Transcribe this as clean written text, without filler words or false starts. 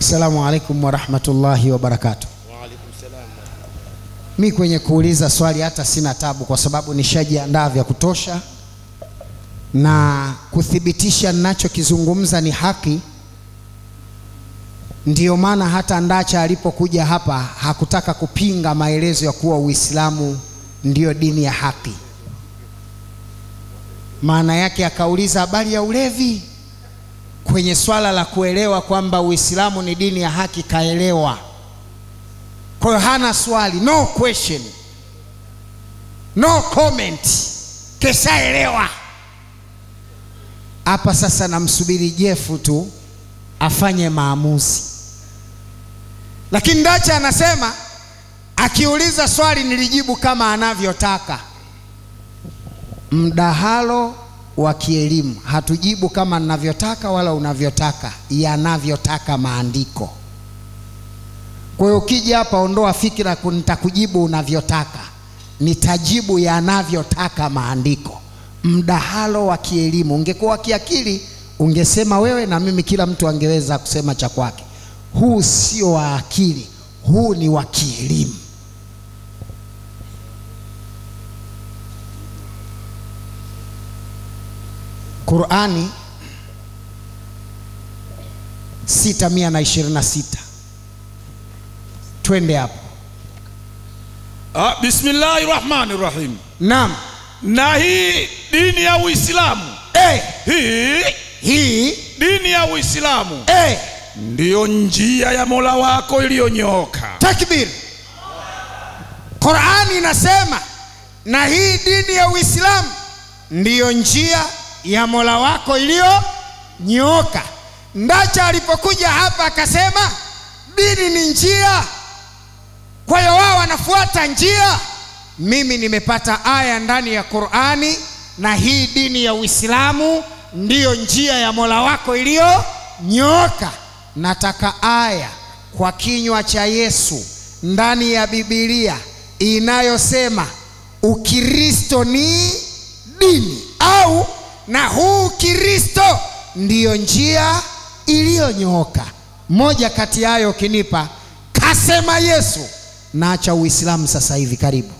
Assalamu alaikum wa rahmatullahi wa barakatuh. Wa alaikum salam. Mimi kwenye kuuliza swali hata sina tabu, kwa sababu nishajiandaa vya kutosha na kuthibitisha ninachokizungumza ni haki. Ndiyo maana hata Ndacha alipokuja hapa hakutaka kupinga maelezo ya kuwa Uislamu ndiyo dini ya haki. Maana yake akauliza habari ya ulevi. Kwenye swala la kuelewa kwamba Uislamu ni dini ya haki kaelewa. Kwa hiyo hana swali, no question, no comment, keshaelewa. Hapa sasa namsubiri Jefu tu afanye maamuzi. Lakini Ndacha anasema akiuliza swali nilijibu kama anavyotaka. Mdahalo wa kielimu hatujibu kama ninavyotaka wala unavyotaka, yanavyotaka maandiko. Kwa hiyo ukija hapa ondoa fikira nitakujibu unavyotaka, nitajibu yanavyotaka maandiko. Mdahalo wa kielimu. Ungekuwa wa kiakili ungesema wewe na mimi, kila mtu angeweza kusema cha kwake. Huu sio wa akili, huu ni wa kielimu. Qur'ani 626. Twende hapo. Bismillahirrahmanirrahim. Naam. Na hii dini ya Uislamu, hii dini ya Uislamu ndiyo njia ya Mola wako iliyonyooka. Takbir. Qur'ani inasema na hii dini ya Uislamu ndiyo njia ya Mola wako iliyonyooka. Ndacha alipokuja hapa akasema dini ni njia, kwa hiyo wao wanafuata njia. Mimi nimepata aya ndani ya Qur'ani, na hii dini ya Uislamu ndiyo njia ya Mola wako iliyonyooka. Nataka aya kwa kinywa cha Yesu ndani ya Biblia inayosema Ukristo ni dini, au na huu Kristo ndiyo njia iliyonyooka. Moja kati yayo kinipa, kasema Yesu, naacha Uislamu sasa hivi. Karibu.